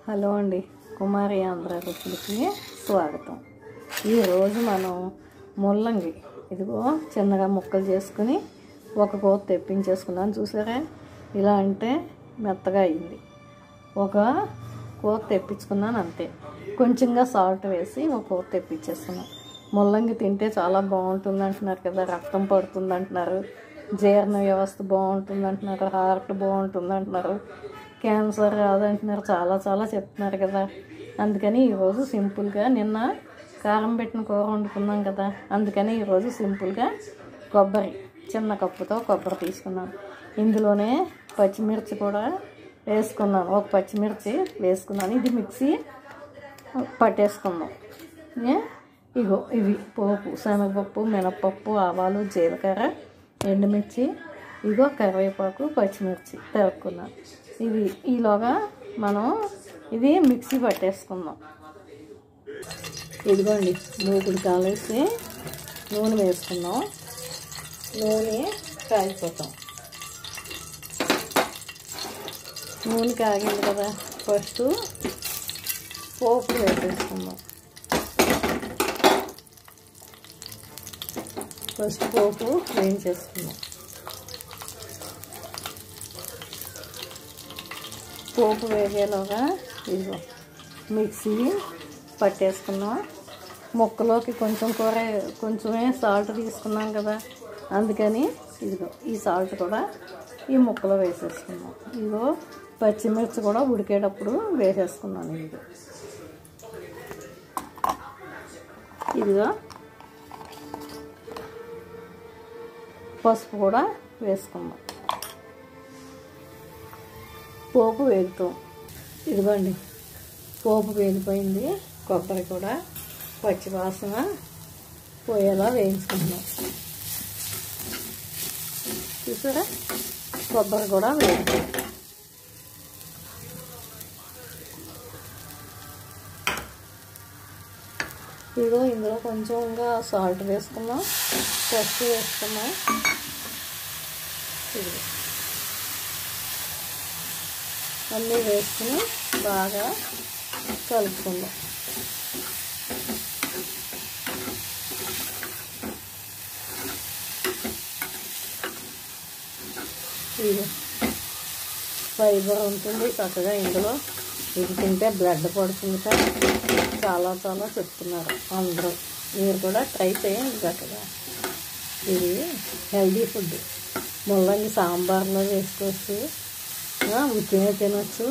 Hello అండి, కుమారి ఆంధ్ర రుచులకి స్వాగతం. ఈరోజు మనం ముల్లంగి ఇదిగో చిన్నగా ముక్కలు చేసుకుని ఒక కూర తెప్పించేసుకున్నాను. చూసారా, ఇలా అంటే మెత్తగా అయింది. ఒక కూర తెప్పించుకున్నాను అంతే. కొంచెంగా సాల్ట్ వేసి ఒక కూర తెప్పించేసుకున్నాను. ముల్లంగి తింటే చాలా బాగుంటుంది అంటున్నారు కదా, రక్తం పడుతుంది అంటున్నారు, జీర్ణ వ్యవస్థ బాగుంటుంది అంటున్నారు, హార్ట్ బాగుంటుంది అంటున్నారు, క్యాన్సర్ రాదంటున్నారు, చాలా చెప్తున్నారు కదా. అందుకని ఈరోజు సింపుల్గా నిన్న కారం పెట్టిన కూర వండుకున్నాం కదా, అందుకని ఈరోజు సింపుల్గా కొబ్బరి చిన్న కప్పుతో కొబ్బరి తీసుకున్నాను. ఇందులోనే పచ్చిమిర్చి కూడా వేసుకున్నాను, ఒక పచ్చిమిర్చి వేసుకున్నాను. ఇది మిక్సీ పట్టేసుకుందాం. ఇగో ఇవి పోపు, శనగపప్పు, మినపప్పు, ఆవాలు, జీలకర్ర, ఎండుమిర్చి, ఇగో కరివేపాకు, పచ్చిమిర్చి తరుక్కున్నాను. ఇవి ఈలోగా మనం ఇది మిక్సీ పట్టేసుకుందాం. ఇదిగోండి, మూకుడు కాలేసి నూనె వేసుకుందాం. నూనె కాగిపోతాం. నూనె కాగింది కదా, ఫస్ట్ పోపు వేసేసుకుందాం. ఫస్ట్ పోపు వేయించేసుకుందాం. పోపు వేగేలోగా ఇదిగో మిక్సీ పట్టేసుకున్నాం. ముక్కలోకి కొంచెమే సాల్ట్ తీసుకున్నాం కదా, అందుకని ఇదిగో ఈ సాల్ట్ కూడా ఈ ముక్కలో వేసేసుకున్నాం. ఇదిగో పచ్చిమిర్చి కూడా ఉడికేటప్పుడు వేసేసుకున్నాను. ఇదిగో పసుపు కూడా వేసుకుందాం. పోపు వేగుతాం. ఇదిగోండి, పోపు వేగిపోయింది. కొబ్బరి కూడా పచ్చి వాసన పోయేలా వేయించుకుంటున్నాం. చూసారా, కొబ్బరి కూడా వేగుతాం. ఇదిగో ఇందులో కొంచెంగా సాల్ట్ వేసుకున్నాం, పసుపు వేసుకున్నాం. ఇది అన్నీ వేసుకుని బాగా కలుపుకుందాం. ఇది ఫైబర్ ఉంటుంది చక్కగా ఇందులో. ఇది తింటే బ్లడ్ పడుతుంది కదా, చాలా చెప్తున్నారు అందరూ. మీరు కూడా ట్రై చేయండి చక్కగా. ఇది హెల్దీ ఫుడ్. ముల్లంగి సాంబార్లో వేసుకోవచ్చు, ఉత్తినే తినొచ్చు.